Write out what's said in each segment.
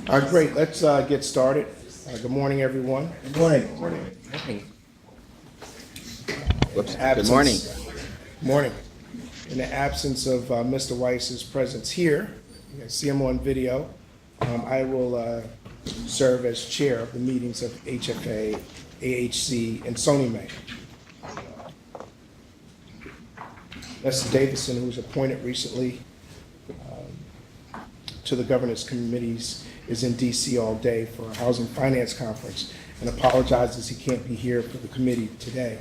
All right, great. Let's get started. Good morning, everyone. Good morning. Morning. Absence- Good morning. Morning. In the absence of Mr. Weiss's presence here, you can see him on video. I will serve as chair of the meetings of HFA, AHC, and SONYMA. Mr. Davison, who was appointed recently to the governance committees, is in DC all day for a housing finance conference and apologizes he can't be here for the committee today.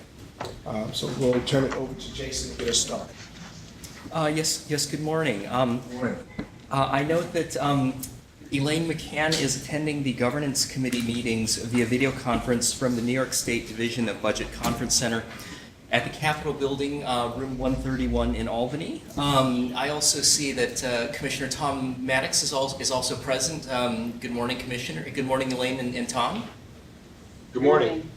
So we'll turn it over to Jason to get us started. Yes, good morning. I note that Elaine McCann is attending the governance committee meetings via video conference from the New York State Division of Budget Conference Center at the Capitol Building, room 131 in Albany. I also see that Commissioner Tom Maddox is also present. Good morning, Commissioner. Good morning, Elaine and Tom. Good morning.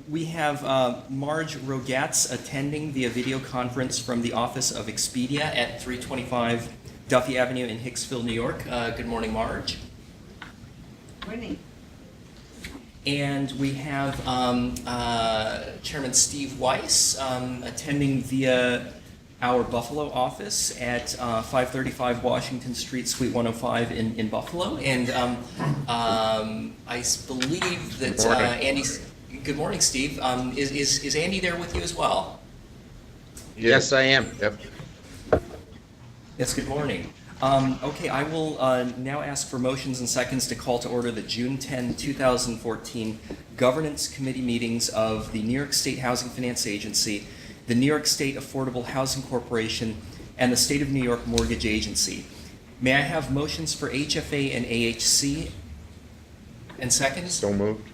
We have Marge Rogatz attending via video conference from the office of Expedia at 325 Duffy Avenue in Hicksville, New York. Good morning, Marge. Morning. And we have Chairman Steve Weiss attending via our Buffalo office at 535 Washington Street, Suite 105 in Buffalo. And I believe that Andy's... Good morning, Steve. Is Andy there with you as well? Yes, I am. Yep. Yes, good morning. Okay, I will now ask for motions and seconds to call to order the June 10, 2014 Governance Committee meetings of the New York State Housing Finance Agency, the New York State Affordable Housing Corporation, and the State of New York Mortgage Agency. May I have motions for HFA and AHC and seconds? So moved.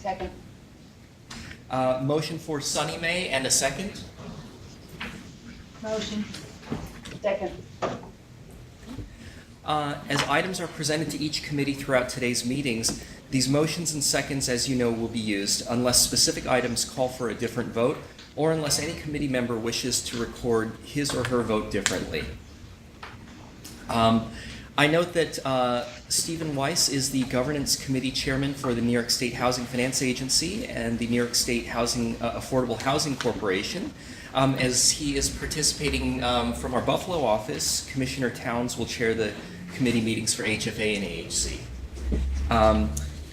Second. Motion for SONYMA and a second? Motion. Second. As items are presented to each committee throughout today's meetings, these motions and seconds, as you know, will be used unless specific items call for a different vote or unless any committee member wishes to record his or her vote differently. I note that Stephen Weiss is the Governance Committee Chairman for the New York State Housing Finance Agency and the New York State Affordable Housing Corporation. As he is participating from our Buffalo office, Commissioner Towns will chair the committee meetings for HFA and AHC.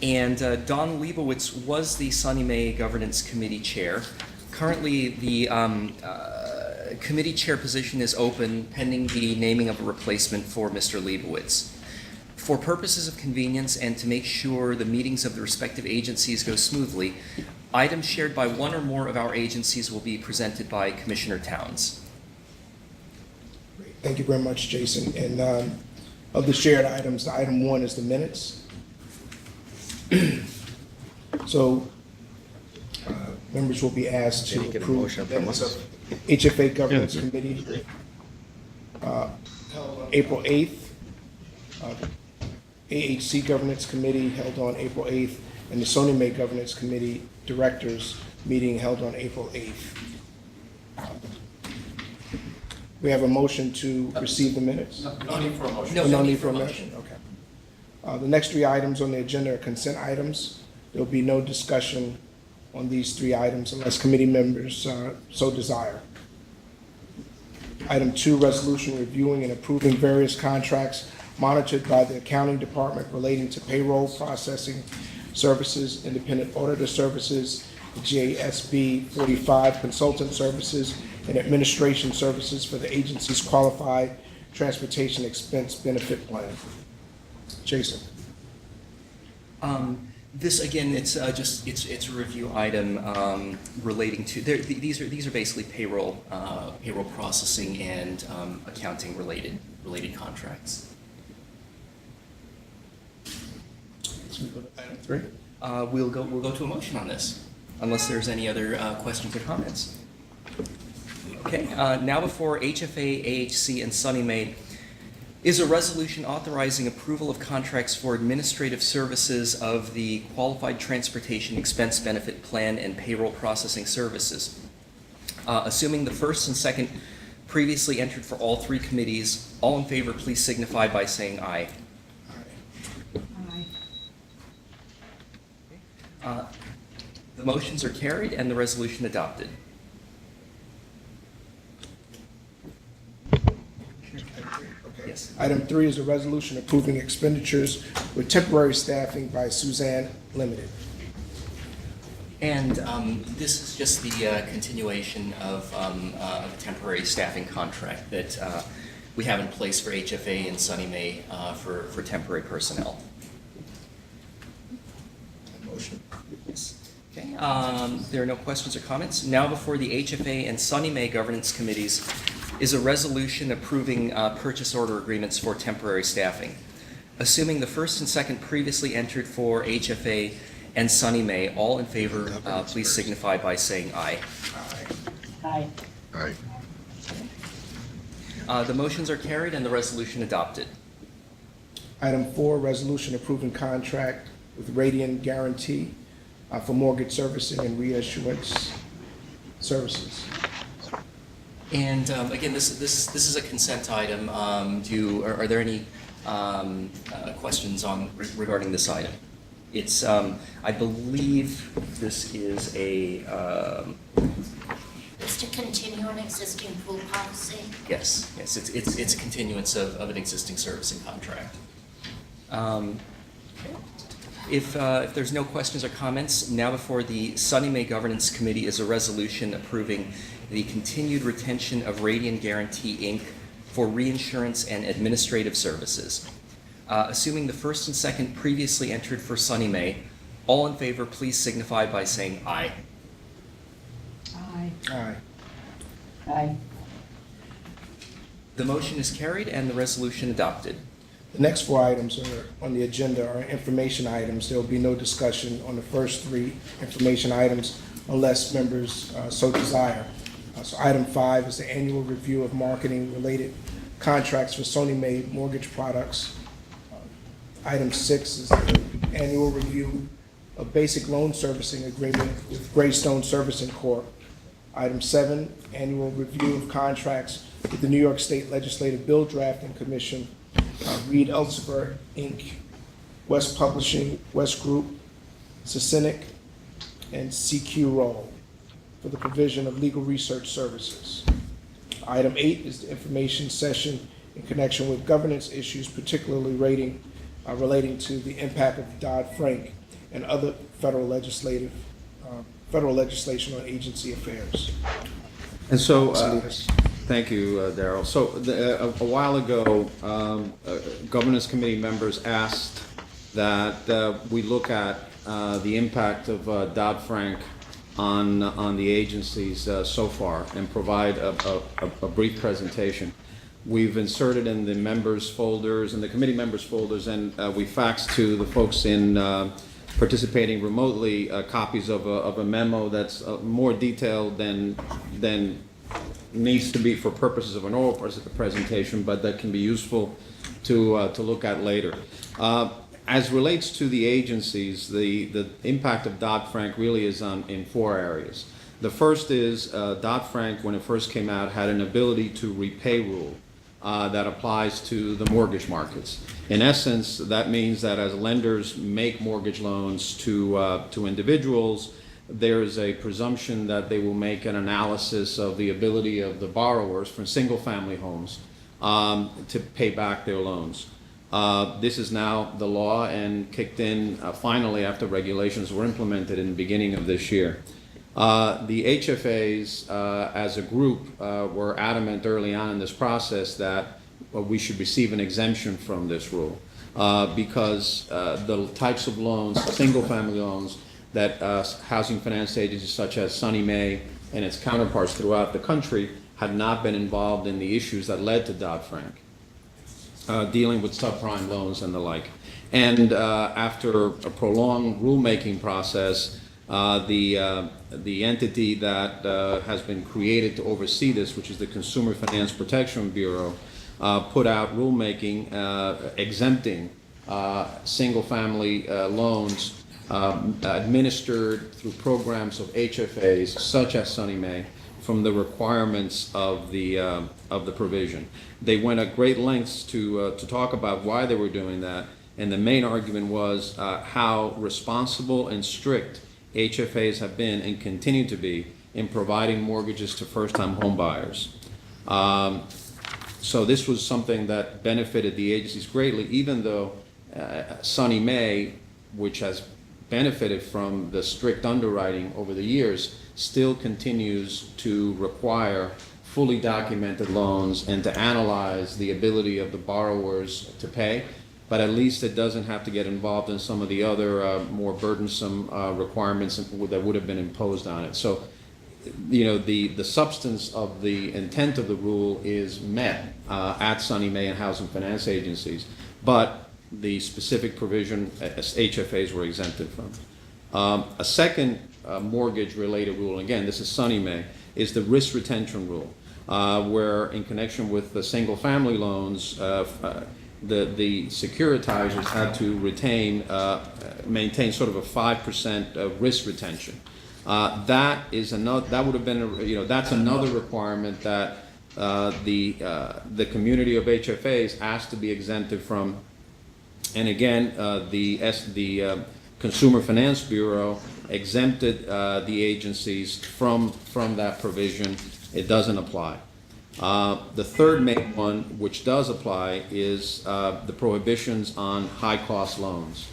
And Don Leibowitz was the SONYMA Governance Committee Chair. Currently, the committee chair position is open pending the naming of a replacement for Mr. Leibowitz. For purposes of convenience and to make sure the meetings of the respective agencies go smoothly, items shared by one or more of our agencies will be presented by Commissioner Towns. Great. Thank you very much, Jason. And of the shared items, the item one is the minutes. So members will be asked to Can you get a approve motion the from minutes us? of HFA Governance Committee held on April 8th, AHC Governance Committee held on April 8th, and the SONYMA Governance Committee Directors meeting held on April 8th. We have a motion to receive the minutes? No need for a motion. No need for a motion, okay. The next three items on the agenda are consent items. There will be no discussion on these three items unless committee members so desire. Item 2, resolution reviewing and approving various contracts monitored by the accounting department relating to payroll processing services, independent auditor services, JSB 45 consultant services, and administration services for the agency's qualified transportation expense benefit plan. Jason. This again, it's a review item relating to these are basically payroll processing and accounting related contracts. So we go to item 3. We'll go to a motion on this, unless there's any other questions or comments. Okay. Now before HFA, AHC, and SONYMA is a resolution authorizing approval of contracts for administrative services of the Qualified Transportation Expense Benefit Plan and payroll processing services. Assuming the first and second previously entered for all three committees, all in favor, please signify by saying aye. The motions are carried and the resolution adopted. Yes. Item 3 is a resolution approving expenditures with temporary staffing by Suzanne Limited. And this is just the continuation of a temporary staffing contract that we have in place for HFA and SONYMA for temporary personnel. Motion. Yes. Okay, there are no questions or comments. Now before the HFA and SONYMA governance committees is a resolution approving purchase order agreements for temporary staffing. Assuming the first and second previously entered for HFA and SONYMA, all in favor, please signify by saying aye. Aye. Aye. The motions are carried and the resolution adopted. Item 4, resolution approving contract with Radian Guarantee for mortgage servicing and reissuance services. And again, this is a consent item. Are there any questions regarding this item? It's I believe this is a It's to continue an existing pool policy. yes. It's a continuance of an existing servicing contract. If there's no questions or comments, now before the SONYMA Governance Committee is a resolution approving the continued retention of Radian Guarantee, Inc. for reinsurance and administrative services. Assuming the first and second previously entered for SONYMA, all in favor, please signify by saying aye. Aye. Aye. Aye. The motion is carried and the resolution adopted. The next 4 items are on the agenda are information items. There will be no discussion on the first 3 information items unless members so desire. So item 5 is the annual review of marketing-related contracts for SONYMA mortgage products. Item 6 is the annual review of basic loan servicing agreement with Greystone Servicing Corp. Item 7, annual review of contracts with the New York State Legislative Bill Drafting Commission, Reed Elsevier, Inc., West Publishing, West Group, Sisinic, and CQ Roll for the provision of legal research services. Item 8 is the information session in connection with governance issues, particularly relating to the impact of Dodd-Frank and other federal legislation on agency affairs. And so, Salinas. thank you, Darrell. So a while ago, Governance Committee members asked that we look at the impact of Dodd-Frank on the agencies so far and provide a brief presentation. We've inserted in the members' folders and the committee members' folders, and we faxed to the folks in participating remotely copies of a memo that's more detailed than needs to be for purposes of an oral presentation, but that can be useful to look at later. As relates to the agencies, the impact of Dodd-Frank really is in 4 areas. The first is Dodd-Frank, when it first came out, had an ability to repay rule that applies to the mortgage markets. In essence, that means that as lenders make mortgage loans to individuals, there is a presumption that they will make an analysis of the ability of the borrowers from single-family homes to pay back their loans. This is now the law and kicked in finally after regulations were implemented in the beginning of this year. The HFAs as a group were adamant early on in this process that we should receive an exemption from this rule because the types of loans, single-family loans, that housing finance agencies such as SONYMA and its counterparts throughout the country had not been involved in the issues that led to Dodd-Frank, dealing with subprime loans and the like. And after a prolonged rulemaking process, the entity that has been created to oversee this, which is the Consumer Finance Protection Bureau, put out rulemaking exempting single-family loans administered through programs of HFAs such as SONYMA from the requirements of the provision. They went at great lengths to talk about why they were doing that, and the main argument was how responsible and strict HFAs have been and continue to be in providing mortgages to first-time home buyers. So this was something that benefited the agencies greatly, even though SONYMA, which has benefited from the strict underwriting over the years, still continues to require fully documented loans and to analyze the ability of the borrowers to pay, but at least it doesn't have to get involved in some of the other more burdensome requirements that would have been imposed on it. So, you know, the substance of the intent of the rule is met at SONYMA and housing finance agencies, but the specific provision HFAs were exempted from. A second mortgage-related rule, again, this is SONYMA, is the risk retention rule, where in connection with the single-family loans, the securitizers had to maintain sort of a 5% risk retention. That would have been, that's another requirement that the community of HFAs asked to be exempted from. And again, the Consumer Finance Bureau exempted the agencies from that provision. It doesn't apply. The third main one, which does apply, is the prohibitions on high-cost loans.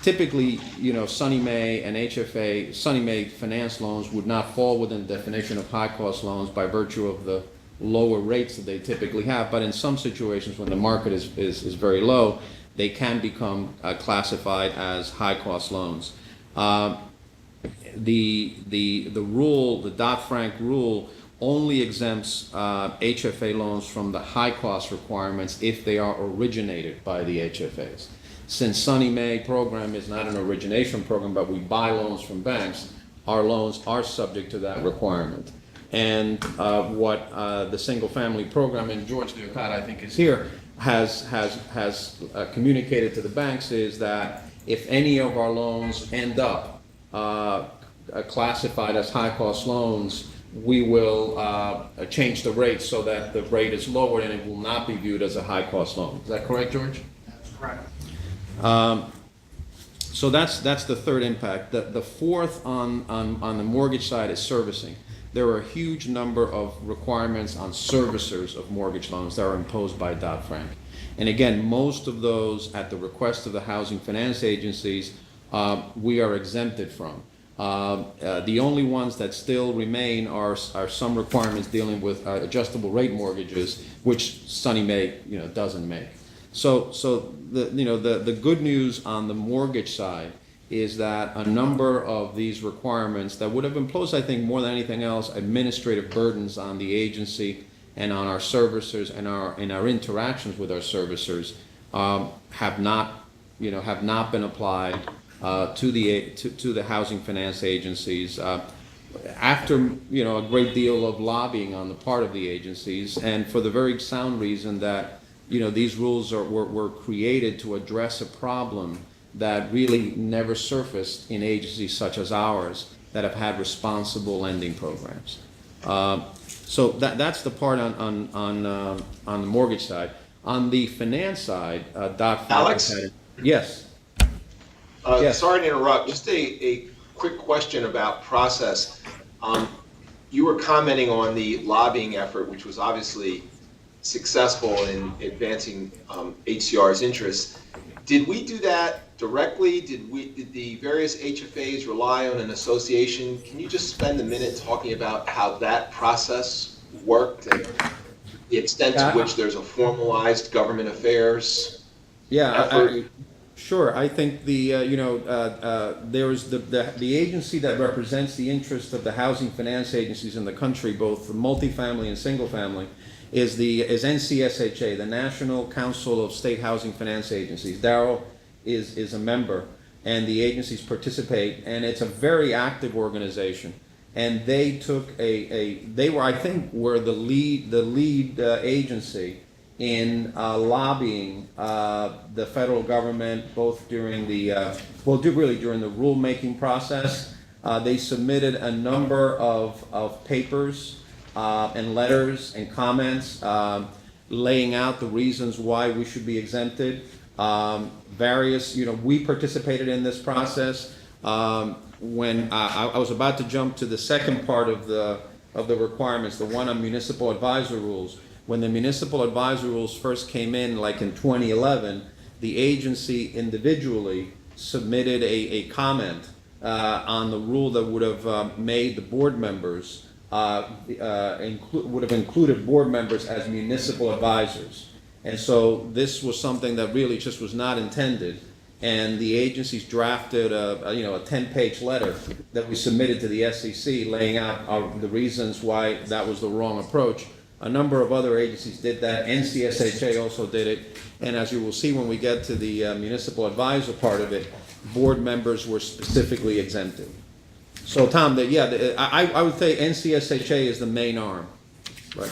Typically, SONYMA and HFA, SONYMA finance loans would not fall within the definition of high-cost loans by virtue of the lower rates that they typically have, but in some situations when the market is very low, they can become classified as high-cost loans. The rule, the Dodd-Frank rule, only exempts HFA loans from the high-cost requirements if they are originated by the HFAs. Since SONYMA program is not an origination program, but we buy loans from banks, our loans are subject to that requirement. And what the single-family program, and George Leocat, I think, is here, has communicated to the banks is that if any of our loans end up classified as high-cost loans, we will change the rate so that the rate is lowered and it will not be viewed as a high-cost loan. Is that correct, George? That's correct. So that's the third impact. The fourth on the mortgage side is servicing. There are a huge number of requirements on servicers of mortgage loans that are imposed by Dodd-Frank. And again, most of those, at the request of the housing finance agencies, we are exempted from. The only ones that still remain are some requirements dealing with adjustable rate mortgages, which SONYMA doesn't make. So the good news on the mortgage side is that a number of these requirements that would have imposed, I think, more than anything else, administrative burdens on the agency and on our servicers and in our interactions with our servicers have not been applied to the housing finance agencies after a great deal of lobbying on the part of the agencies, and for the very sound reason that these rules were created to address a problem that really never surfaced in agencies such as ours that have had responsible lending programs. So that's the part on the mortgage side. On the finance side, Dodd-Frank. Alex? Yes. Yes. Sorry to interrupt. Just a quick question about process. You were commenting on the lobbying effort, which was obviously successful in advancing HCR's interests. Did we do that directly? Did the various HFAs rely on an association? Can you just spend a minute talking about how that process worked and the extent to which there's a formalized government affairs effort? Sure. I think there's the agency that represents the interest of the housing finance agencies in the country, both multifamily and single family, is NCSHA, the National Council of State Housing Finance Agencies. Darryl is a member, and the agencies participate, and it's a very active organization. And they took they were, I think, the lead agency in lobbying the federal government, both during the during the rulemaking process. They submitted a number of papers and letters and comments laying out the reasons why we should be exempted. We participated in this process. When I was about to jump to the second part of the requirements, the one on municipal advisor rules. When the municipal advisor rules first came in, like in 2011, the agency individually submitted a comment on the rule that would have made the board members, would have included board members as municipal advisors. And so this was something that really just was not intended. And the agencies drafted a 10-page letter that we submitted to the SEC laying out the reasons why that was the wrong approach. A number of other agencies did that. NCSHA also did it. And as you will see when we get to the municipal advisor part of it, board members were specifically exempted. So Tom, I would say NCSHA is the main arm. Right.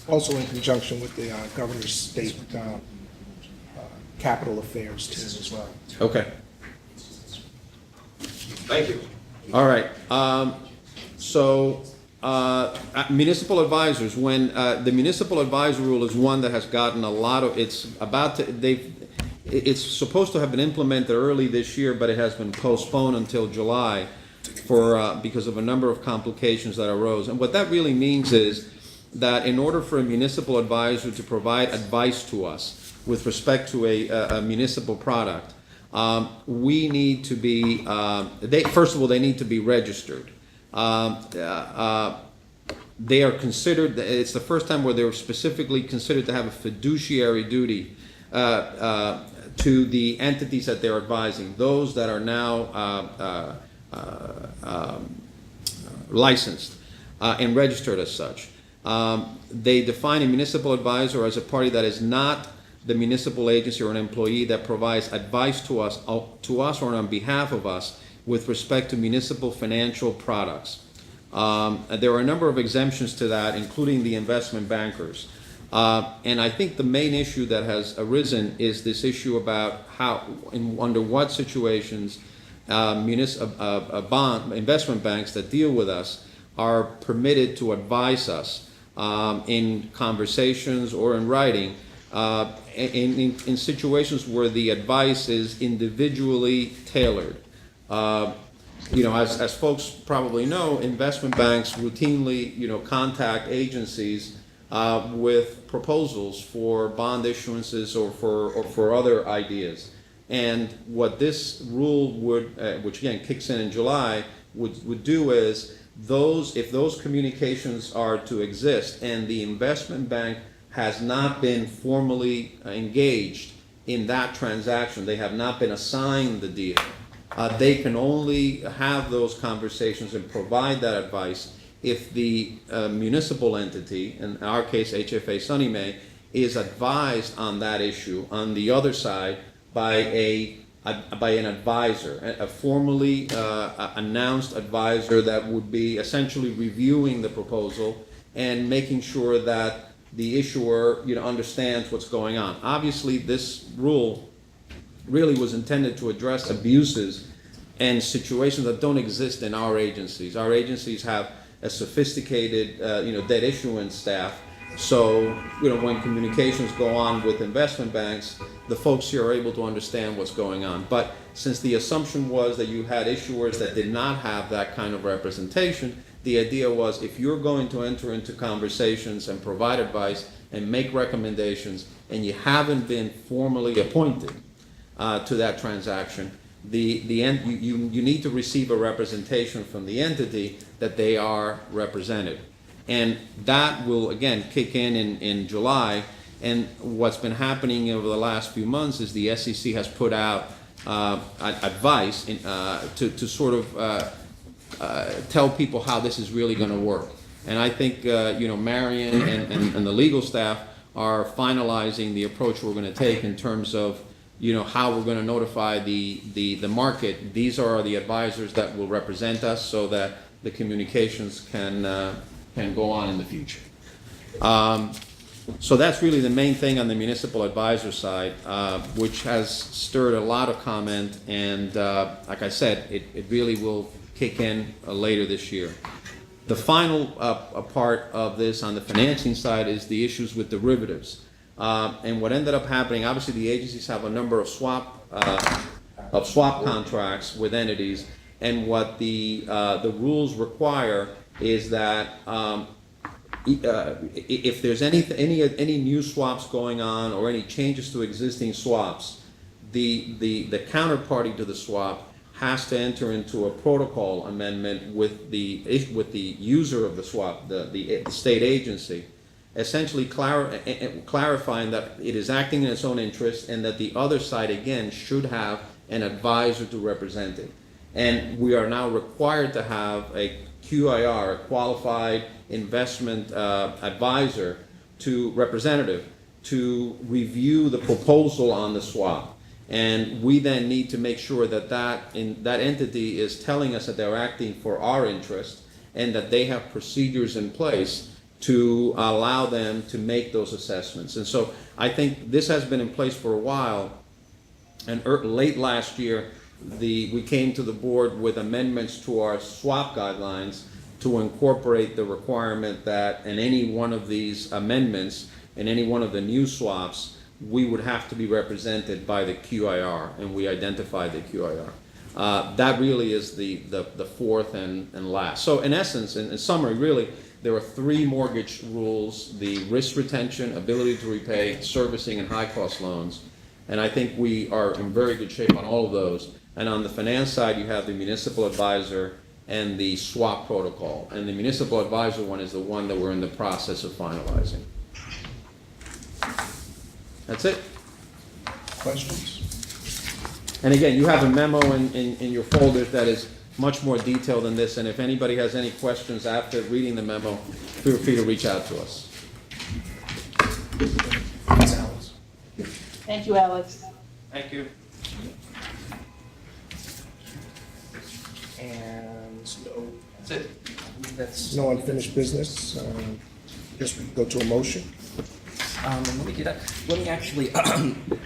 Also in conjunction with the governor's state capital affairs team as well. Okay. Thank you. All right. Municipal advisors, when the municipal advisor rule is one that has gotten a lot of, it's supposed to have been implemented early this year, but it has been postponed until July because of a number of complications that arose. And what that really means is that in order for a municipal advisor to provide advice to us with respect to a municipal product, we need to be, first of all, they need to be registered. They are considered, it's the first time where they're specifically considered to have a fiduciary duty to the entities that they're advising, those that are now licensed and registered as such. They define a municipal advisor as a party that is not the municipal agency or an employee that provides advice to us or on behalf of us with respect to municipal financial products. There are a number of exemptions to that, including the investment bankers. And I think the main issue that has arisen is this issue about under what situations investment banks that deal with us are permitted to advise us in conversations or in writing in situations where the advice is individually tailored. As folks probably know, investment banks routinely, contact agencies with proposals for bond issuances or for other ideas. And what this rule would, which again kicks in July, would do is if those communications are to exist and the investment bank has not been formally engaged in that transaction, they have not been assigned the deal, they can only have those conversations and provide that advice if the municipal entity, in our case HFA SONYMA, is advised on that issue on the other side by an advisor, a formally announced advisor that would be essentially reviewing the proposal and making sure that the issuer understands what's going on. Obviously, this rule really was intended to address abuses and situations that don't exist in our agencies. Our agencies have a sophisticated debt issuance staff. So, when communications go on with investment banks, the folks here are able to understand what's going on. But since the assumption was that you had issuers that did not have that kind of representation, the idea was if you're going to enter into conversations and provide advice and make recommendations and you haven't been formally appointed to that transaction, you need to receive a representation from the entity that they are represented. And that will, again, kick in July. And what's been happening over the last few months is the SEC has put out advice to sort of tell people how this is really going to work. And I think, Marion and the legal staff are finalizing the approach we're going to take in terms of, how we're going to notify the market. These are the advisors that will represent us so that the communications can go on in the future. So that's really the main thing on the municipal advisor side, which has stirred a lot of comment, and like I said, it really will kick in later this year. The final part of this on the financing side is the issues with derivatives. And what ended up happening, obviously the agencies have a number of swap of swap contracts with entities. And what the rules require is that if there's any new swaps going on or any changes to existing swaps, the counterparty to the swap has to enter into a protocol amendment with the user of the swap, the state agency, essentially clarifying that it is acting in its own interest and that the other side, again, should have an advisor to represent it. And we are now required to have a QIR, a qualified investment advisor representative to review the proposal on the swap. And we then need to make sure that that entity is telling us that they're acting for our interest and that they have procedures in place to allow them to make those assessments. And so I think this has been in place for a while. And late last year, we came to the board with amendments to our swap guidelines to incorporate the requirement that in any one of these amendments, in any one of the new swaps, we would have to be represented by the QIR, and we identified the QIR. That really is the fourth and last. So in essence, in summary, really, there are three mortgage rules: the risk retention, ability to repay, servicing, and high-cost loans. And I think we are in very good shape on all of those. And on the finance side, you have the municipal advisor and the swap protocol. And the municipal advisor one is the one that we're in the process of finalizing. That's it. Questions? And again, you have a memo in your folders that is much more detailed than this. And if anybody has any questions after reading the memo, feel free to reach out to us. Ms. Alice. Thank you, Alex. Thank you. And That's it. That's, no unfinished business. Guess we can go to a motion. let me do that. Let me actually,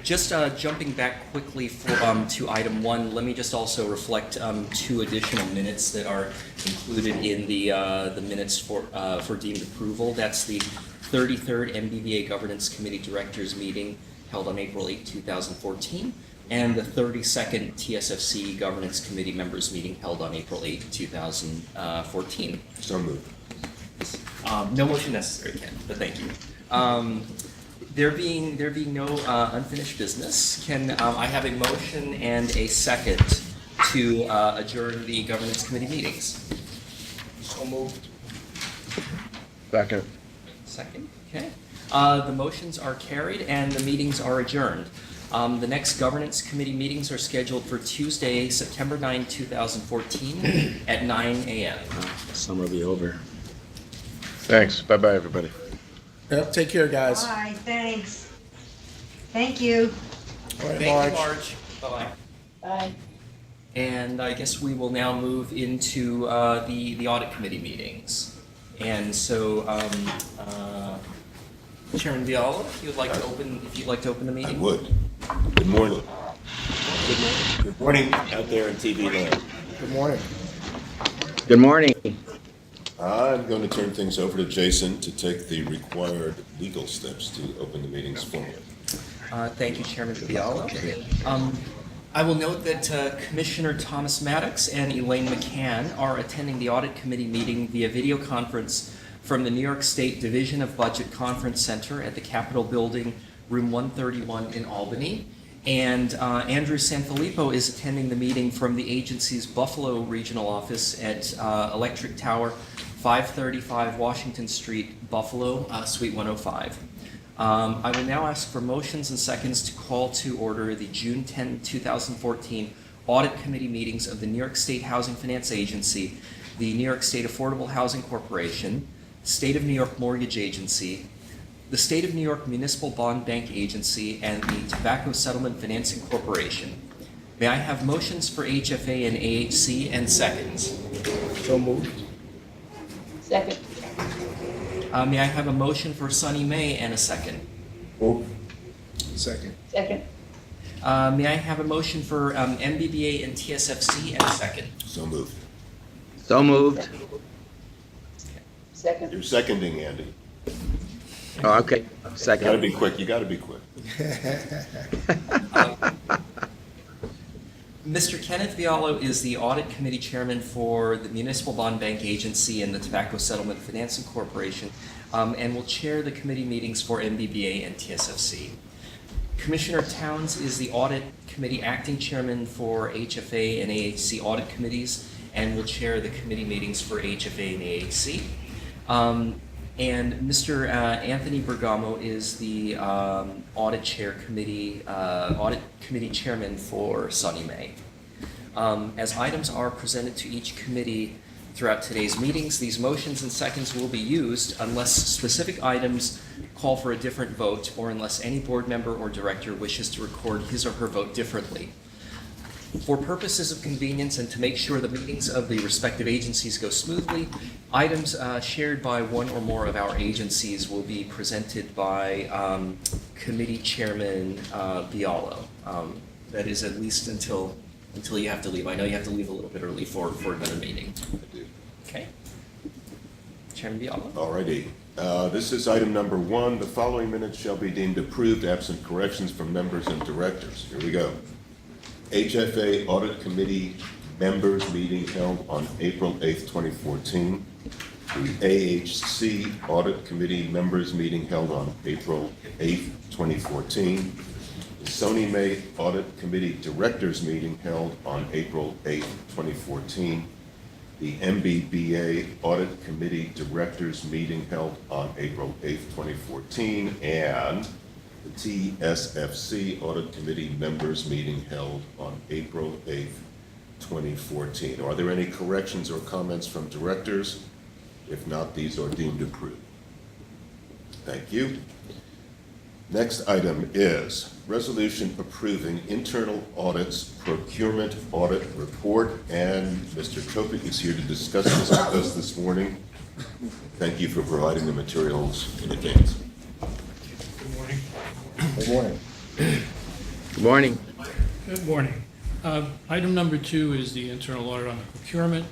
just jumping back quickly to item 1, let me just also reflect 2 additional minutes that are included in the minutes for deemed approval. That's the 33rd MBBA Governance Committee Directors Meeting held on April 8, 2014, and the 32nd TSFC Governance Committee Members Meeting held on April 8, 2014. So moved. No motion necessary, Ken, but thank you. There being no unfinished business, can I have a motion and a second to adjourn the Governance Committee meetings? So moved. Second. Second, okay. The motions are carried and the meetings are adjourned. The next Governance Committee meetings are scheduled for Tuesday, September 9, 2014 at 9 a.m. Summer will be over. Thanks. Bye-bye, everybody. Yep, take care, guys. Bye, thanks. Thank you. All right, Thank Marge. you, Marge. Bye-bye. Bye. And I guess we will now move into the Audit Committee meetings. And so, Chairman Viala, if you'd like to open the I meeting. would. Good morning. Good morning out there in TV land. Good morning. Good morning. I'm going to turn things over to Jason to take the required legal steps to open the meetings formally. Thank you, Chairman Viala. I will note that Commissioner Thomas Maddox and Elaine McCann are attending the Audit Committee meeting via video conference from the New York State Division of Budget Conference Center at the Capitol Building, room 131 in Albany. And Andrew Sanfilippo is attending the meeting from the agency's Buffalo Regional Office at Electric Tower, 535 Washington Street, Buffalo, Suite 105. I will now ask for motions and seconds to call to order the June 10, 2014 Audit Committee meetings of the New York State Housing Finance Agency, the New York State Affordable Housing Corporation, State of New York Mortgage Agency, the State of New York Municipal Bond Bank Agency, and the Tobacco Settlement Financing Corporation. May I have motions for HFA and AHC and seconds? So moved. Second. May I have a motion for SONYMA and a second? Move. Second. Second. May I have a motion for MBBA and TSFC and a second? So moved. So moved. Second. You're seconding, Andy. Oh, okay. You gotta Second. be quick. You gotta be quick. Mr. Kenneth Viallo is the Audit Committee Chairman for the Municipal Bond Bank Agency and the Tobacco Settlement Financing Corporation, and will chair the committee meetings for MBBA and TSFC. Commissioner Towns is the Audit Committee Acting Chairman for HFA and AHC Audit Committees, and will chair the committee meetings for HFA and AHC. And Mr. Anthony Bergamo is the Audit Committee Chairman for SONYMA. As items are presented to each committee throughout today's meetings, these motions and seconds will be used unless specific items call for a different vote or unless any board member or director wishes to record his or her vote differently. For purposes of convenience and to make sure the meetings of the respective agencies go smoothly, items shared by one or more of our agencies will be presented by Committee Chairman Viallo. That is at least until you have to leave. I know you have to leave a little bit early for another meeting. I do. Okay. Chairman Viallo. All righty. This is item number 1. The following minutes shall be deemed approved absent corrections from members and directors. Here we go. HFA Audit Committee members meeting held on April 8th, 2014. The AHC Audit Committee members meeting held on April 8th, 2014. The SONYMA Audit Committee Directors meeting held on April 8th, 2014. The MBBA Audit Committee Directors meeting held on April 8th, 2014. And the TSFC Audit Committee members meeting held on April 8th, 2014. Are there any corrections or comments from directors? If not, these are deemed approved. Thank you. Next item is resolution approving internal audits procurement audit report, and Mr. Topik is here to discuss this with us this morning. Thank you for providing the materials in advance. Good morning. Good morning. Good morning. Item number 2 is the internal audit on the procurement.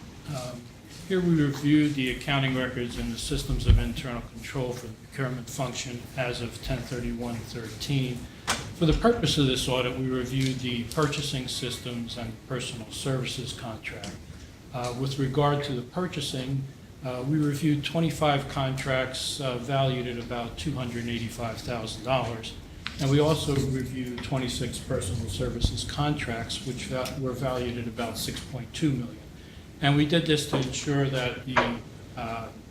Here we reviewed the accounting records and the systems of internal control for the procurement function as of 10/31/13. For the purpose of this audit, we reviewed the purchasing systems and personal services contract. With regard to the purchasing, we reviewed 25 contracts valued at about $285,000. And we also reviewed 26 personal services contracts, which were valued at about $6.2 million. And we did this to ensure that the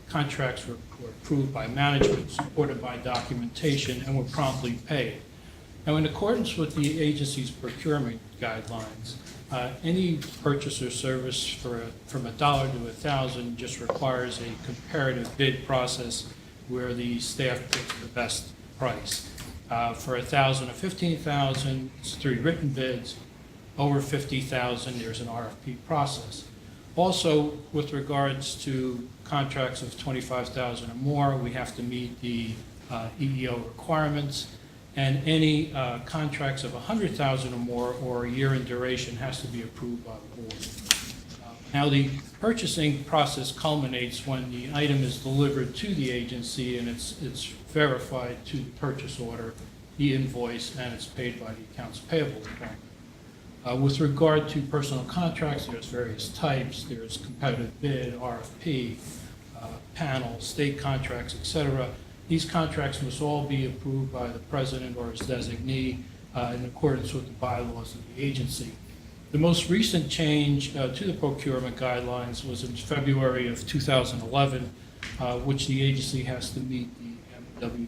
contracts were approved by management, supported by documentation, and were promptly paid. Now, in accordance with the agency's procurement guidelines, any purchase or service from $1 to $1,000 just requires a comparative bid process where the staff picks the best price. For $1,000 or $15,000, it's 3 written bids. Over $50,000, there's an RFP process. Also, with regards to contracts of $25,000 or more, we have to meet the EEO requirements. And any contracts of $100,000 or more or a year in duration has to be approved by the board. Now, the purchasing process culminates when the item is delivered to the agency and it's verified to the purchase order, the invoice, and it's paid by the accounts payable department. With regard to personal contracts, there's various types. There's competitive bid, RFP, panel, state contracts, etc. These contracts must all be approved by the president or his designee in accordance with the bylaws of the agency. The most recent change to the procurement guidelines was in February of 2011, which the agency has to meet the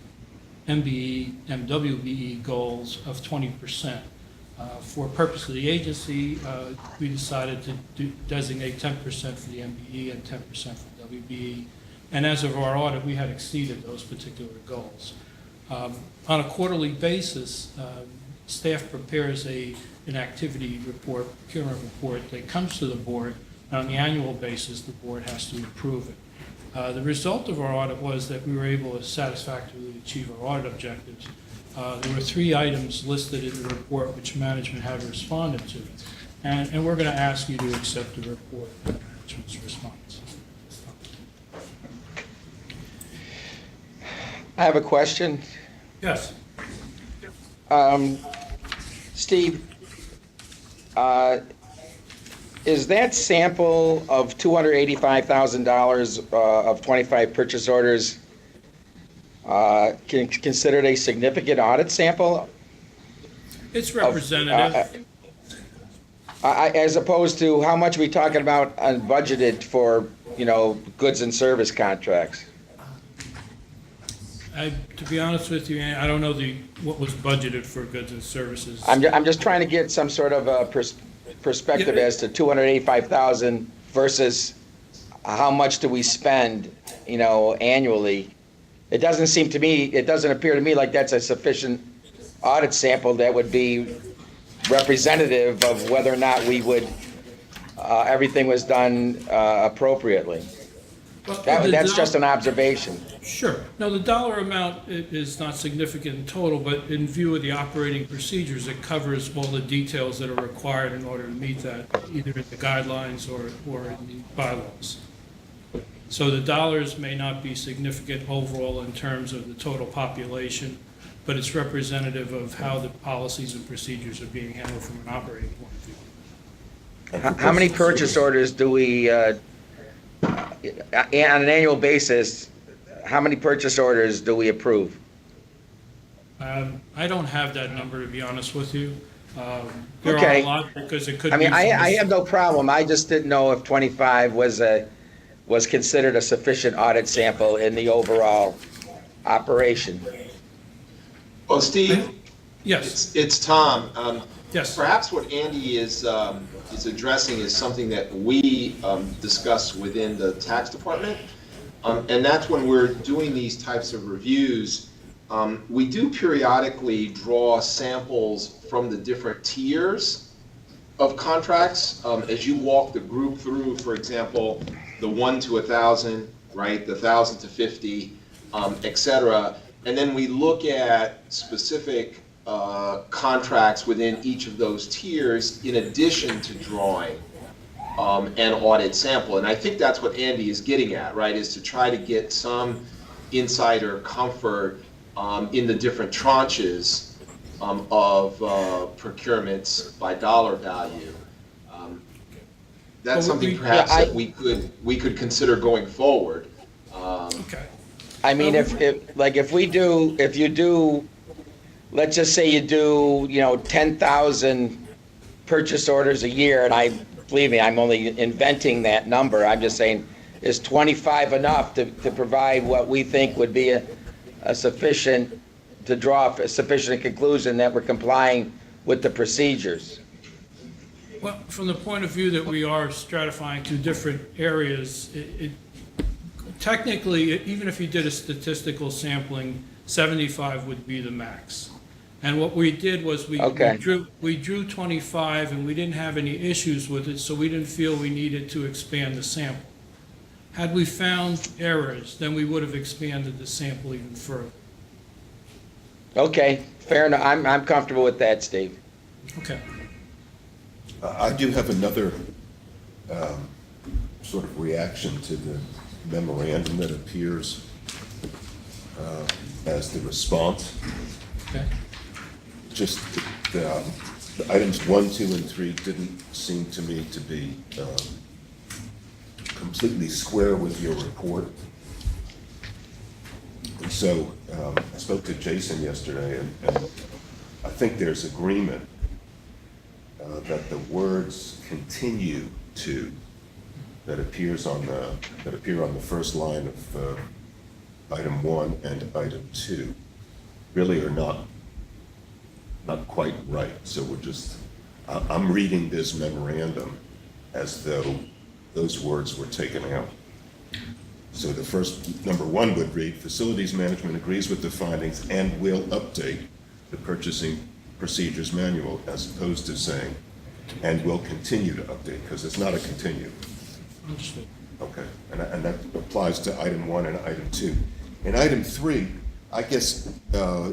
MWBE goals of 20%. For purpose of the agency, we decided to designate 10% for the MBE and 10% for WBE. And as of our audit, we had exceeded those particular goals. On a quarterly basis, staff prepares an activity report, procurement report that comes to the board, and on the annual basis, the board has to approve it. The result of our audit was that we were able to satisfactorily achieve our audit objectives. There were 3 items listed in the report which management had responded to, and we're going to ask you to accept the report and management's response. I have a question. Yes. Steve, is that sample of $285,000 of 25 purchase orders considered a significant audit sample? It's representative. As opposed to how much we talking about unbudgeted for, goods and service contracts? To be honest with you, I don't know what was budgeted for goods and services. I'm just trying to get some sort of a perspective as to 285,000 versus how much do we spend, annually. It doesn't appear to me like that's a sufficient audit sample that would be representative of whether or not we would, everything was done appropriately. That's just an observation. Sure. No, the dollar amount is not significant in total, but in view of the operating procedures, it covers all the details that are required in order to meet that, either in the guidelines or in the bylaws. So the dollars may not be significant overall in terms of the total population, but it's representative of how the policies and procedures are being handled from an operating point of view. How many purchase orders do we, on an annual basis, how many purchase orders do we approve? I don't have that number, to be honest with you. There are Okay. a lot, because it could I be. mean, I have no problem. I just didn't know if 25 was considered a sufficient audit sample in the overall operation. Well, Steve, Yes, it's Tom. yes. Perhaps what Andy is addressing is something that we discuss within the tax department. And that's when we're doing these types of reviews, we do periodically draw samples from the different tiers of contracts. As you walk the group through, for example, the 1 to 1,000, right, the 1,000 to 50, et cetera. And then we look at specific contracts within each of those tiers in addition to drawing an audit sample. And I think that's what Andy is getting at, right, is to try to get some insider comfort in the different tranches of procurements by dollar value. That's Well, something we- perhaps Yeah, that we could consider going forward. Okay. I mean, if you do, let's just say you do, 10,000 purchase orders a year, and believe me, I'm only inventing that number. I'm just saying, is 25 enough to provide what we think would be a sufficient, to draw a sufficient conclusion that we're complying with the procedures? Well, from the point of view that we are stratifying two different areas, technically, even if you did a statistical sampling, 75 would be the max. And what we did was we drew 25, and we didn't have any issues with it, so we didn't feel we needed to expand the sample. Had we found errors, then we would have expanded the sample even further. Okay, fair enough. I'm comfortable with that, Steve. Okay. I do have another sort of reaction to the memorandum that appears as the response. Okay. Just the items 1, 2, and 3 didn't seem to me to be completely square with your report. And so I spoke to Jason yesterday, and I think there's agreement that the words "continue to" that appear on the first line of item 1 and item 2 really are not quite right. So I'm reading this memorandum as though those words were taken out. So the first, number 1 would read, "Facilities management agrees with the findings and will update the purchasing procedures manual," as opposed to saying, "and will continue to update," because it's not a continue. Understood. Okay, and that applies to item 1 and item 2. In item 3, I guess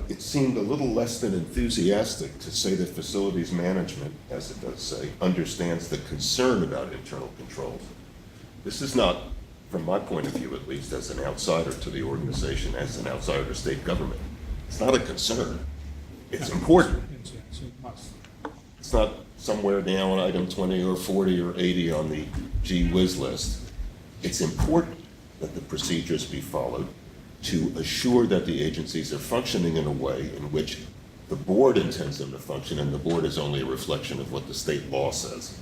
it seemed a little less than enthusiastic to say that facilities management, as it does say, understands the concern about internal controls. This is not, from my point of view at least, as an outsider to the organization, as an outsider to state government, it's not a concern. It's important. Yes, it must. It's not somewhere down on item 20 or 40 or 80 on the gee whiz list. It's important that the procedures be followed to assure that the agencies are functioning in a way in which the board intends them to function, and the board is only a reflection of what the state law says.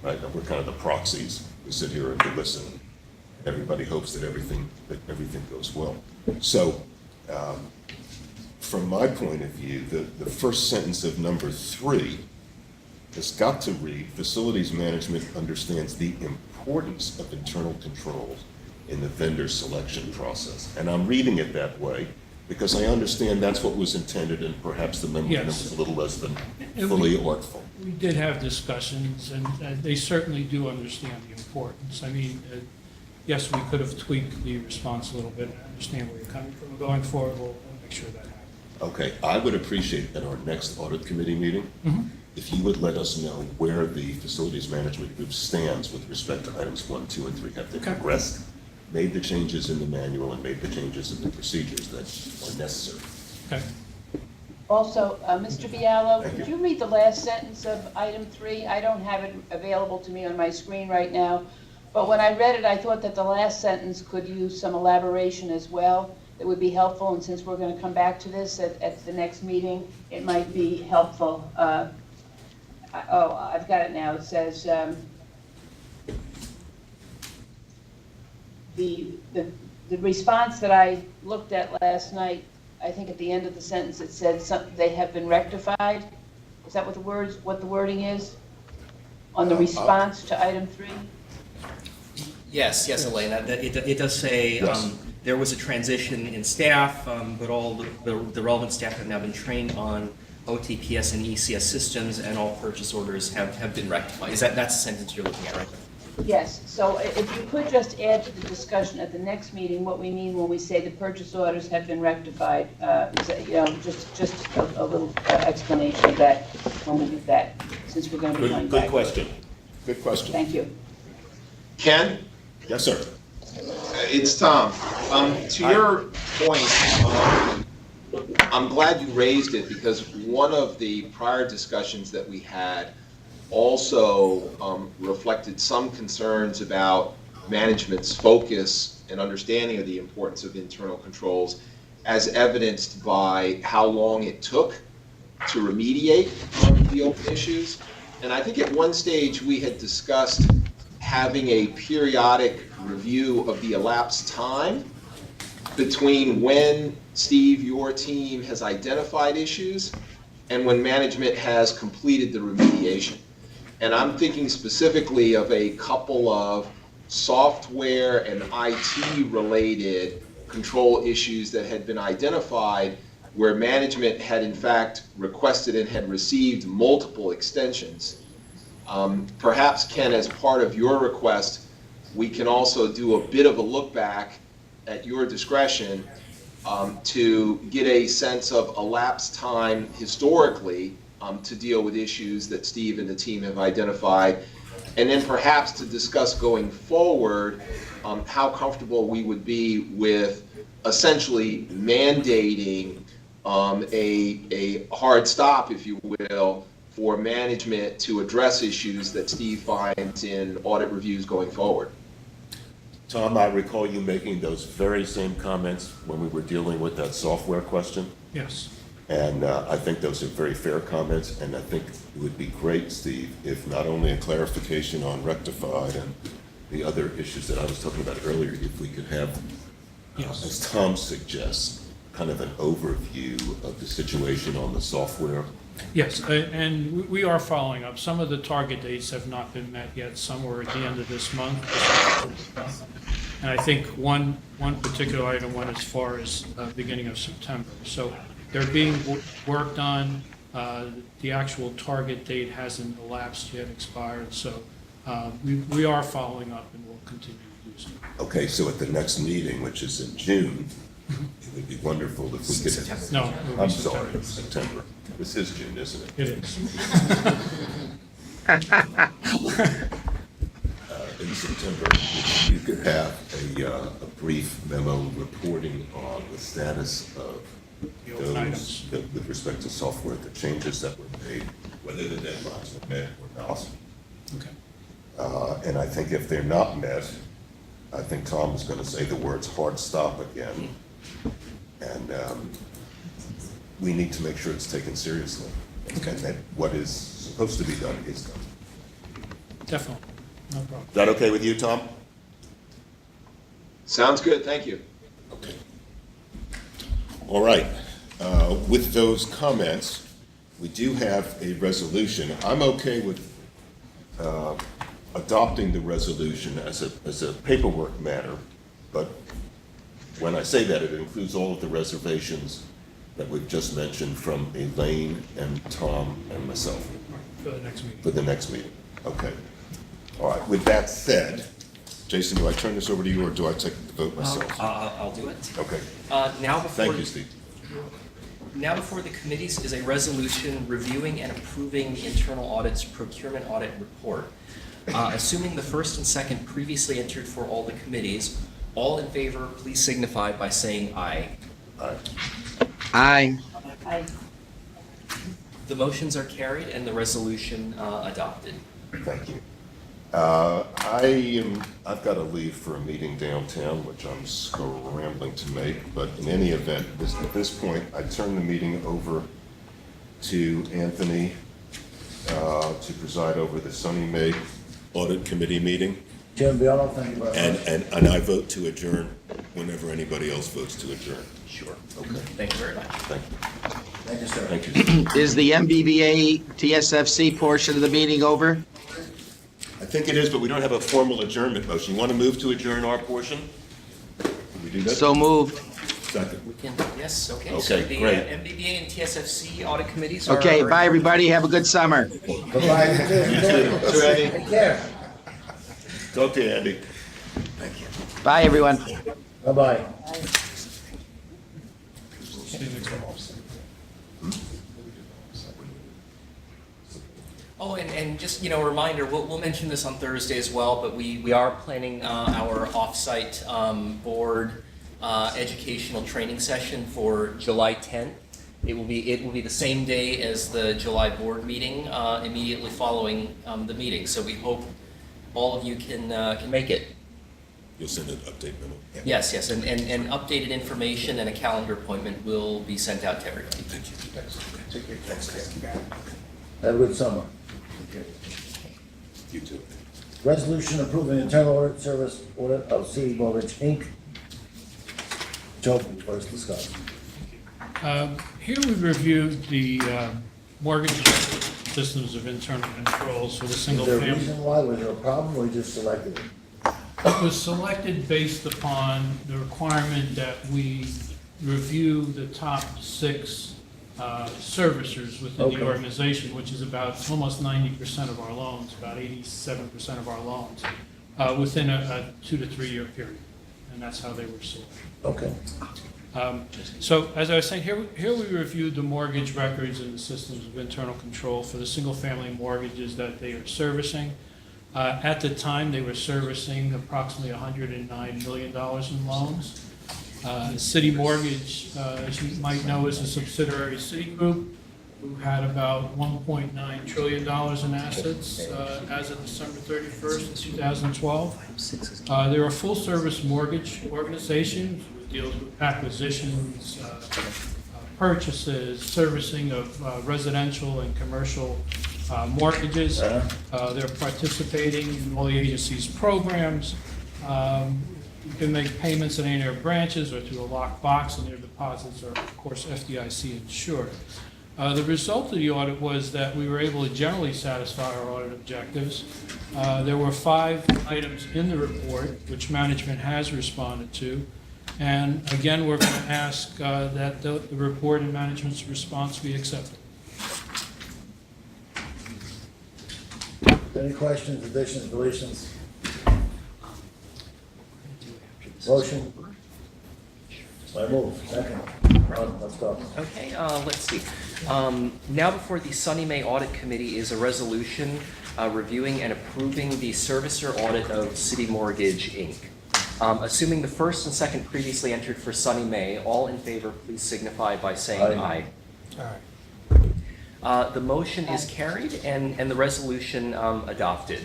Right? And we're kind of the proxies. We sit here and we listen. Everybody hopes that everything goes well. So, from my point of view, the first sentence of number 3 has got to read, facilities management understands the importance of internal controls in the vendor selection process. And I'm reading it that way because I understand that's what was intended, and perhaps the memorandum Yes. was a little less than fully artful. We did have discussions, and they certainly do understand the importance. I mean, yes, we could have tweaked the response a little bit. I understand where you're coming from. Going forward, we'll make sure that happens. Okay, I would appreciate at our next audit committee meeting, if you would let us know where the facilities management group stands with respect to items 1, 2, and 3. Have they progressed, made the changes in the manual, and made the changes in the procedures that are necessary? Okay. Also, Mr. Bialo, Thank could you. you read the last sentence of item 3? I don't have it available to me on my screen right now, but when I read it, I thought that the last sentence could use some elaboration as well. That would be helpful, and since we're going to come back to this at the next meeting, it might be helpful. I've got it now. It says, the response that I looked at last night, I think at the end of the sentence it said they have been rectified. Is that what the wording is? On the response to item 3? Yes, Elena, it does say Yes. there was a transition in staff, but all the relevant staff have now been trained on OTPS and ECS systems, and all purchase orders have been rectified. That's the sentence you're looking at, right? Yes, so if you could just add to the discussion at the next meeting what we mean when we say the purchase orders have been rectified, just a little explanation of that when we do that, since we're going to be going back. Good question. Good question. Thank you. Ken? Yes, sir. It's Tom. To your point, I'm glad you raised it, because one of the prior discussions that we had also reflected some concerns about management's focus and understanding of the importance of internal controls, as evidenced by how long it took to remediate the open issues. And I think at one stage we had discussed having a periodic review of the elapsed time between when, Steve, your team has identified issues and when management has completed the remediation. And I'm thinking specifically of a couple of software and IT-related control issues that had been identified where management had in fact requested and had received multiple extensions. Perhaps, Ken, as part of your request, we can also do a bit of a look back at your discretion to get a sense of elapsed time historically to deal with issues that Steve and the team have identified, and then perhaps to discuss going forward how comfortable we would be with essentially mandating a hard stop, if you will, for management to address issues that Steve finds in audit reviews going forward. Tom, I recall you making those very same comments when we were dealing with that software question. Yes. And I think those are very fair comments, and I think it would be great, Steve, if not only a clarification on rectified and the other issues that I was talking about earlier, if we could have, as Tom suggests, kind of an overview of the situation on the software. Yes, and we are following up. Some of the target dates have not been met yet. Some were at the end of this month. And I think one particular item went as far as beginning of September. So they're being worked on. The actual target date hasn't elapsed yet, expired. So we are following up, and we'll continue to do so. Okay, so at the next meeting, which is in June, it would be wonderful if we could. No, it will be I'm September. sorry, September. This is June, isn't it? It is. In September, if you could have a brief memo reporting on the status of The open those, items. with respect to software, the changes that were made, whether the deadlines are met or not. Okay. And I think if they're not met, I think Tom is going to say the words hard stop again. And we need to make sure it's taken seriously. Okay. And that what is supposed to be done is done. Definitely, no problem. Is that okay with you, Tom? Sounds good, thank you. Okay. All right. With those comments, we do have a resolution. I'm okay with adopting the resolution as a paperwork matter, but when I say that, it includes all of the reservations that we've just mentioned from Elaine and Tom and myself For the next meeting. for the next meeting. Okay. All right. With that said, Jason, do I turn this over to you or do I take the vote myself? I'll do it. Okay. Now before. Thank you, Steve. Now before the committees is a resolution reviewing and approving internal audit's procurement audit report. Assuming the first and second previously entered for all the committees, all in favor, please signify by saying aye. Aye. Aye. I, The motions are carried and the resolution adopted. Thank you. I've got to leave for a meeting downtown, which I'm scrambling to make, but in any event, at this point, I turn the meeting over to Anthony to preside over the SONYMA Audit Committee meeting, Chairman Biano, thank you very much. and I vote to adjourn whenever anybody else votes to adjourn. Sure. Okay, Thank you very much. thank you. Thank you, sir. Thank you. Is the MBBA TSFC portion of the meeting over? I think it is, but we don't have a formal adjournment motion. You want to move to adjourn our portion? Can we do that? So moved. Second. We can, yes, okay. Okay, So the great. MBBA and TSFC audit committees are. Okay, bye, everybody. Have a good summer. Bye-bye. You too. Too, Andy. Take care. Talk to you, Andy. Bye, everyone. Bye-bye. See you next month. Oh, and just, a reminder, we'll mention this on Thursday as well, but we are planning our off-site board educational training session for July 10th. It will be the same day as the July board meeting, immediately following the meeting. So we hope all of you can make it. You'll send an update memo. Yes, and updated information and a calendar appointment will be sent out to everybody. Thank you. Take care. Thanks. Have a good summer. You too. Resolution approving internal audit service audit of City Mortgage, Inc. Joe, first discuss. Here we reviewed the mortgage systems of internal controls for the Is single there a family. reason why? Was there a problem or you just selected it? It was selected based upon the requirement that we review the top 6 servicers within Okay. the organization, which is about almost 90% of our loans, about 87% of our loans, within a 2 to 3 year period. And that's how they were selected. Okay. So as I was saying, here we reviewed the mortgage records and the systems of internal control for the single-family mortgages that they are servicing. At the time, they were servicing approximately $109 million in loans. City Mortgage, as you might know, is a subsidiary Citigroup who had about $1.9 trillion in assets as of December 31st, 2012. They're a full-service mortgage organization who deals with acquisitions, purchases, servicing of residential and commercial mortgages. They're participating in all the agency's programs. You can make payments at any of their branches or through a locked box, and their deposits are, of course, FDIC insured. The result of the audit was that we were able to generally satisfy our audit objectives. There were 5 items in the report which management has responded to. And again, we're going to ask that the report and management's response be accepted. Any questions, additions, deletions? Motion? I move. Second. Let's go. Okay, let's see. Now before the SONYMA Audit Committee is a resolution reviewing and approving the servicer audit of City Mortgage, Inc. Assuming the first and second previously entered for SONYMA, all in favor, please signify by saying aye. Aye. The motion is carried and the resolution adopted.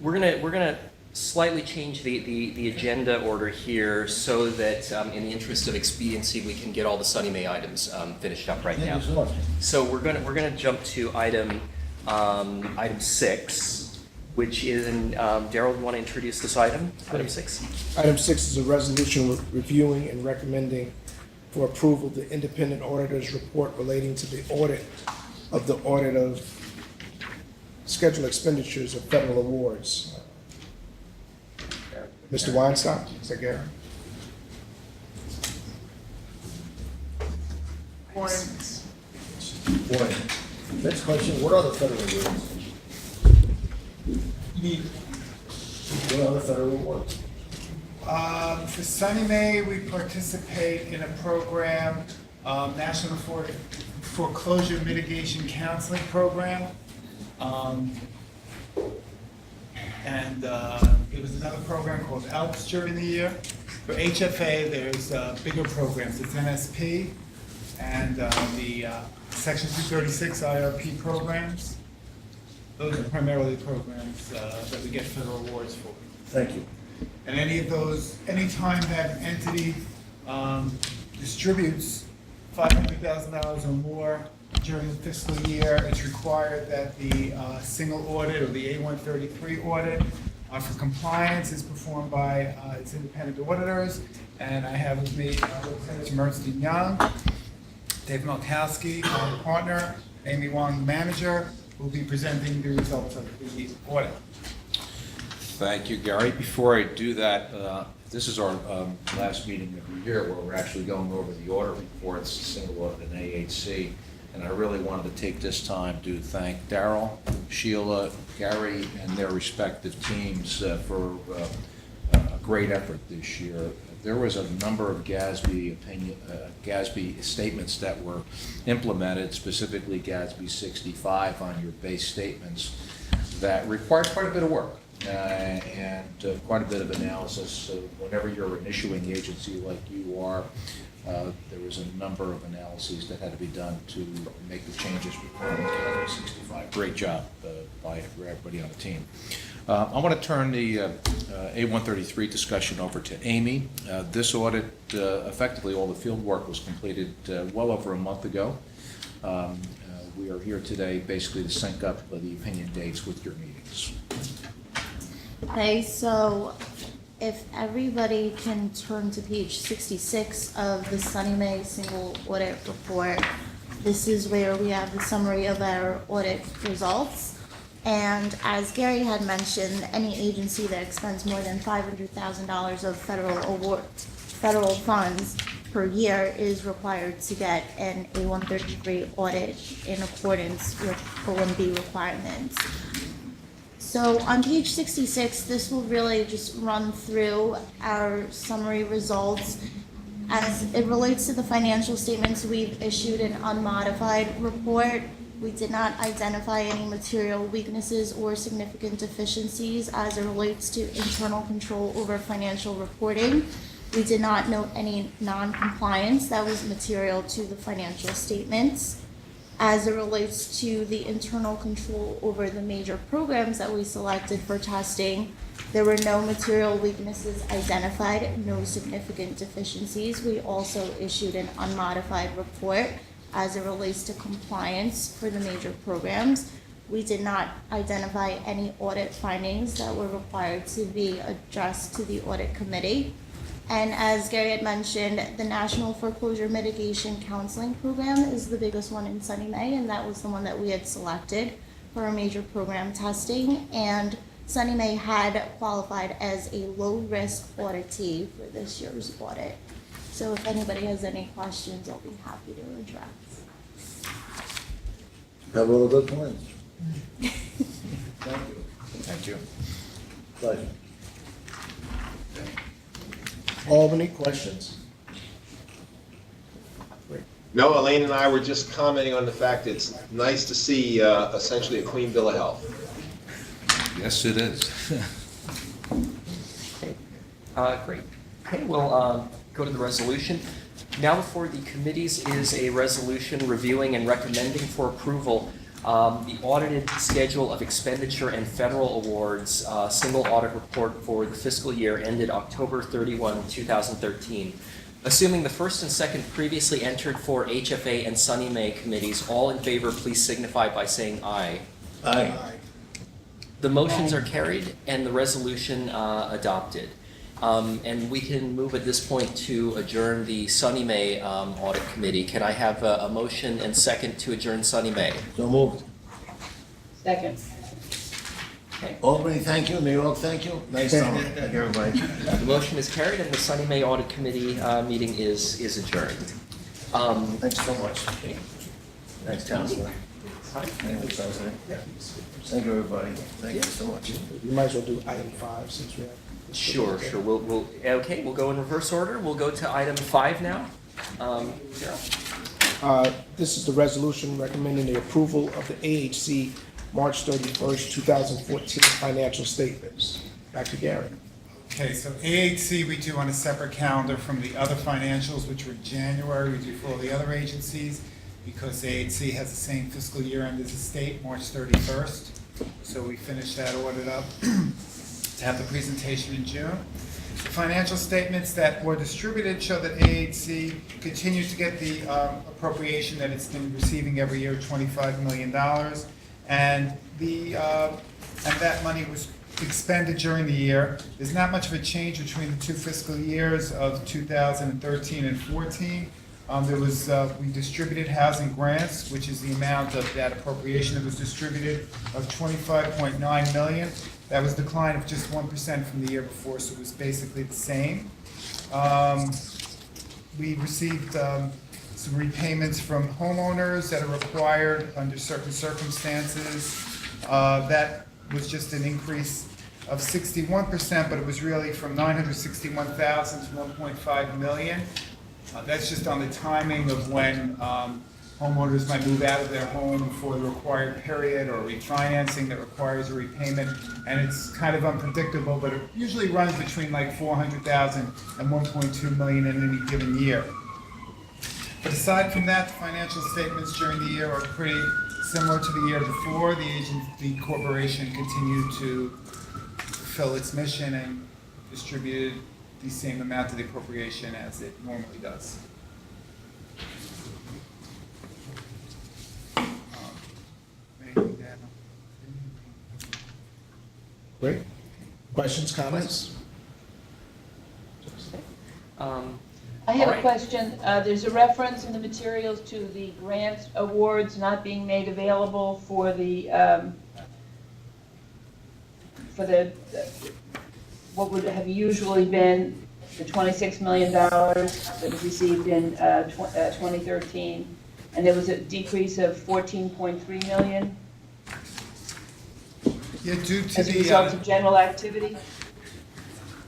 We're gonna slightly change the agenda order here so that in the interest of expediency, we can get all the SONYMA items finished up right now. Thank you so much. So we're gonna jump to item 6, which is in, Daryl, you want to introduce this item? Item 6. Item 6 is a resolution reviewing and recommending for approval the independent auditor's report relating to the audit of scheduled expenditures of federal awards. Mr. Weinstock, is that Gary? Morning. Next question, what are the federal awards? What are the federal awards? For SONYMA, we participate in a program, National Foreclosure Mitigation Counseling Program. And it was another program called ALPS during the year. For HFA, there's bigger programs. It's NSP and the Section 236 IRP programs. Those are primarily programs that we get federal awards for. Thank you. And any of those, anytime that an entity distributes $500,000 or more during the fiscal year, it's required that the single audit or the A133 audit for compliance is performed by its independent auditors. And I have with me Lieutenant Ernst & Young, Dave Malkowski, our partner, Amy Wong, manager, who will be presenting the results of the audit. Thank you, Gary. Before I do that, this is our last meeting of the year where we're actually going over the audit reports, single audit and AHC. And I really wanted to take this time to thank Daryl, Sheila, Gary, and their respective teams for a great effort this year. There was a number of GASB statements that were implemented, specifically GASB 65 on your base statements, that required quite a bit of work. And quite a bit of analysis. So whenever you're an issuing agency like you are, there was a number of analyses that had to be done to make the changes required in GASB 65. Great job by everybody on the team. I want to turn the A133 discussion over to Amy. This audit, effectively all the field work was completed well over a month ago. We are here today basically to sync up the opinion dates with your meetings. Okay, so if everybody can turn to page 66 of the SONYMA single audit report, this is where we have the summary of our audit results. And as Gary had mentioned, any agency that expends more than $500,000 of federal funds per year is required to get an A133 audit in accordance with OMB requirements. So on page 66, this will really just run through our summary results. As it relates to the financial statements, we've issued an unmodified report. We did not identify any material weaknesses or significant deficiencies as it relates to internal control over financial reporting. We did not note any non-compliance that was material to the financial statements. As it relates to the internal control over the major programs that we selected for testing, there were no material weaknesses identified, no significant deficiencies. We also issued an unmodified report as it relates to compliance for the major programs. We did not identify any audit findings that were required to be addressed to the audit committee. And as Gary had mentioned, the National Foreclosure Mitigation Counseling Program is the biggest one in SONYMA, and that was the one that we had selected for our major program testing. And SONYMA had qualified as a low-risk auditee for this year's audit. So if anybody has any questions, I'll be happy to address. Have all the good points. Thank you. Thank you. Pleasure. Albany, questions? No, Elaine and I were just commenting on the fact it's nice to see essentially a clean bill of health. Yes, it is. Great. Okay, we'll go to the resolution. Now before the committees is a resolution reviewing and recommending for approval the audited schedule of expenditure and federal awards, single audit report for the fiscal year ended October 31, 2013. Assuming the first and second previously entered for HFA and SONYMA committees, all in favor, please signify by saying aye. Aye. The motions are carried and the resolution adopted. And we can move at this point to adjourn the SONYMA Audit Committee. Can I have a motion and second to adjourn SONYMA? So moved. Second. Albany, thank you. New York, thank you. Nice summer. Thank you, everybody. The motion is carried and the SONYMA Audit Committee meeting is adjourned. Thanks so much. Thanks, Counselor. Thank you, President. Thank you, everybody. Thank you so much. We might as well do item 5 since we have. Sure. We'll go in reverse order. We'll go to item 5 now. Darrell? This is the resolution recommending the approval of the AHC March 31st, 2014 financial statements. Back to Gary. Okay, so AHC we do on a separate calendar from the other financials, which were January. We do for all the other agencies because AHC has the same fiscal year end as the state, March 31st. So we finished that audit up to have the presentation in June. The financial statements that were distributed show that AHC continues to get the appropriation that it's been receiving every year, $25 million. And that money was expended during the year. There's not much of a change between the two fiscal years of 2013 and 14. We distributed housing grants, which is the amount of that appropriation that was distributed of $25.9 million. That was a decline of just 1% from the year before, so it was basically the same. We received some repayments from homeowners that are required under certain circumstances. That was just an increase of 61%, but it was really from $961,000 to $1.5 million. That's just on the timing of when homeowners might move out of their home for the required period or refinancing that requires a repayment. And it's kind of unpredictable, but it usually runs between like $400,000 and $1.2 million in any given year. But aside from that, the financial statements during the year are pretty similar to the year before. The corporation continued to fulfill its mission and distributed the same amount of the appropriation as it normally does. Great. Questions, comments? I have a question. There's a reference in the materials to the grant awards not being made available for what would have usually been the $26 million that was received in 2013, and there was a decrease of $14.3 million. Yeah, due to as a result of general activity.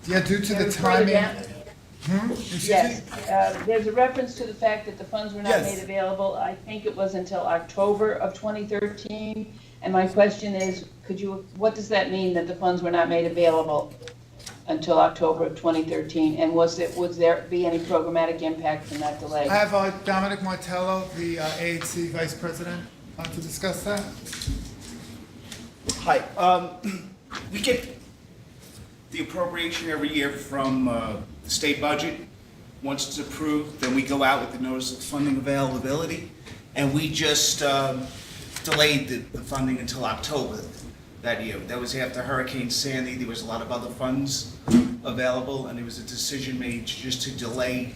Yeah, due to the Can we further timing. down? Excuse Yes, me? there's a reference to the fact that the funds were not Yes. made available. I think it was until October of 2013. And my question is, what does that mean that the funds were not made available until October of 2013? And would there be any programmatic impact from that delay? I have Dominic Martello, the AHC Vice President, to discuss that. Hi. We get the appropriation every year from the state budget. Once it's approved, then we go out with the notice of funding availability, and we just delayed the funding until October that year. That was after Hurricane Sandy. There was a lot of other funds available, and there was a decision made just to delay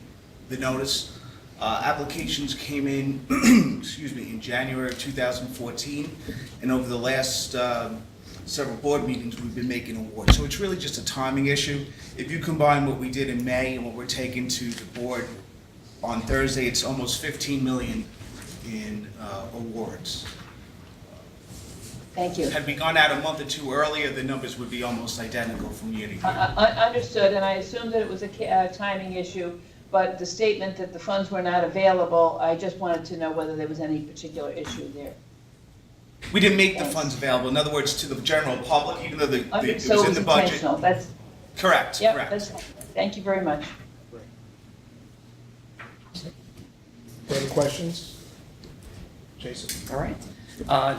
the notice. Applications came in, excuse me, in January of 2014, and over the last several board meetings, we've been making awards. So it's really just a timing issue. If you combine what we did in May and what we're taking to the board on Thursday, it's almost $15 million in awards. Thank you. Had we gone out a month or two earlier, the numbers would be almost identical from year to year. Understood, and I assumed that it was a timing issue, but the statement that the funds were not available, I just wanted to know whether there was any particular issue there. We didn't make the funds available, in other words, to the general public, even though it was in the budget. Intentional. That's Correct, yep, correct. Thank you very much. questions? Jason? All right.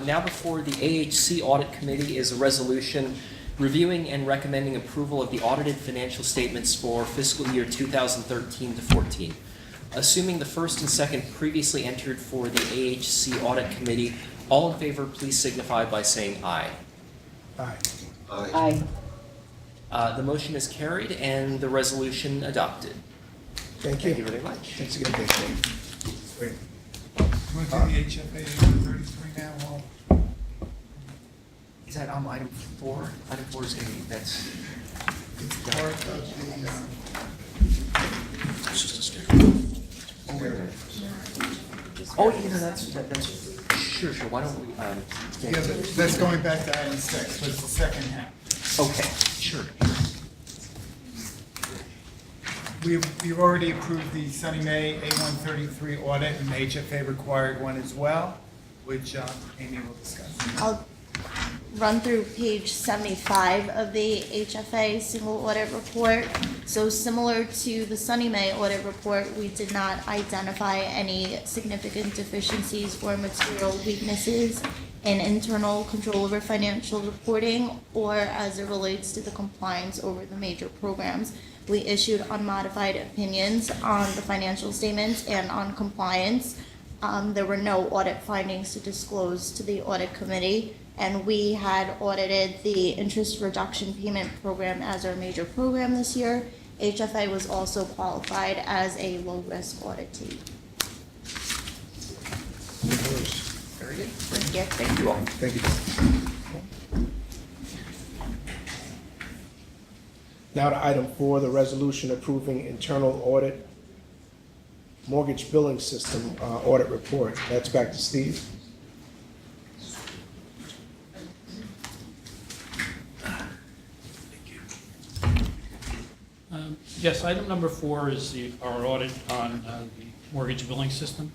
Now before the AHC Audit Committee is a resolution reviewing and recommending approval of the audited financial statements for fiscal year 2013 to 14. Assuming the first and second previously entered for the AHC Audit Committee, all in favor, please signify by saying aye. Aye. Aye. The motion is carried and the resolution adopted. Thank you. Thank you very much. Thanks again, Jason. Great. You want to do the HFA 33 now? Well, Is that item 4? Item 4 is going to be, that's... it's part of the, Oh, yeah, no, that's, sure, why don't we, yeah, that's going back to item 6, but it's the second half. okay, sure. We've already approved the Sunny May A133 audit, and the HFA required one as well, which Amy will discuss. I'll run through page 75 of the HFA single audit report. So similar to the Sunny May audit report, we did not identify any significant deficiencies or material weaknesses in internal control over financial reporting or as it relates to the compliance over the major programs. We issued unmodified opinions on the financial statements and on compliance. There were no audit findings to disclose to the audit committee, and we had audited the interest reduction payment program as our major program this year. HFA was also qualified as a low-risk auditee. Very good. Thank you. Thank you all. Thank you. Now to item 4, the resolution approving internal audit mortgage billing system audit report. That's back to Steve. Yes, item number 4 is our audit on the mortgage billing system.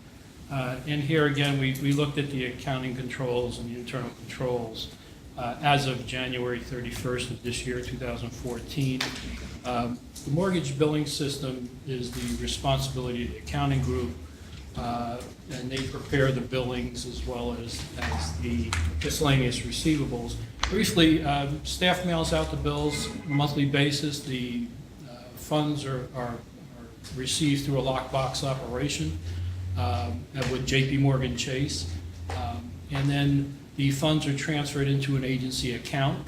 And here again, we looked at the accounting controls and the internal controls as of January 31st of this year, 2014. The mortgage billing system is the responsibility of the accounting group, and they prepare the billings as well as the miscellaneous receivables. Briefly, staff mails out the bills on a monthly basis. The funds are received through a lockbox operation with JP Morgan Chase. And then the funds are transferred into an agency account,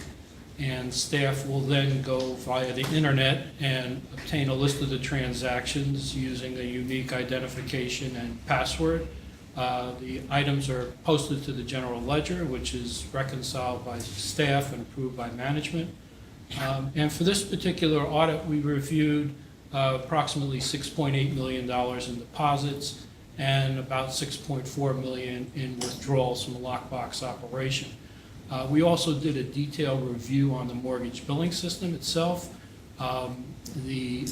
and staff will then go via the internet and obtain a list of the transactions using a unique identification and password. The items are posted to the general ledger, which is reconciled by staff and approved by management. And for this particular audit, we reviewed approximately $6.8 million in deposits and about $6.4 million in withdrawals from the lockbox operation. We also did a detailed review on the mortgage billing system itself, the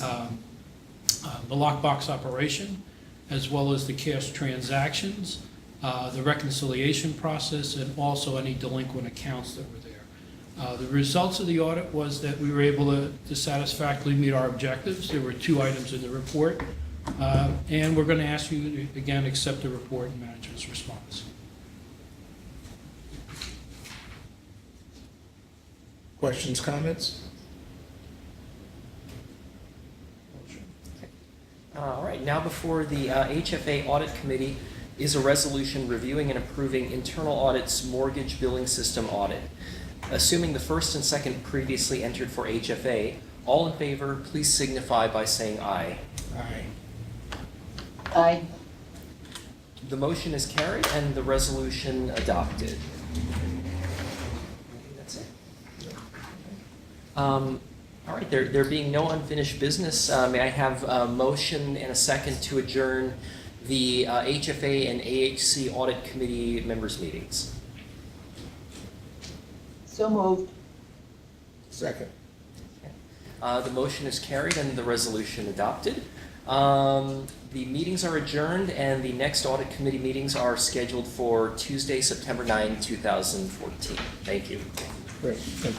lockbox operation, as well as the cash transactions, the reconciliation process, and also any delinquent accounts that were there. The results of the audit was that we were able to satisfactorily meet our objectives. There were 2 items in the report, and we're going to ask you to, again, accept the report and management's response. Questions, comments? All right, now before the HFA Audit Committee is a resolution reviewing and approving internal audit's mortgage billing system audit. Assuming the first and second previously entered for HFA, all in favor, please signify by saying aye. Aye. Aye. The motion is carried and the resolution adopted. That's it. All right, there being no unfinished business, may I have a motion and a second to adjourn the HFA and AHC Audit Committee members' meetings? So moved. Second. The motion is carried and the resolution adopted. The meetings are adjourned and the next Audit Committee meetings are scheduled for Tuesday, September 9, 2014. Thank you. Great. Thank you.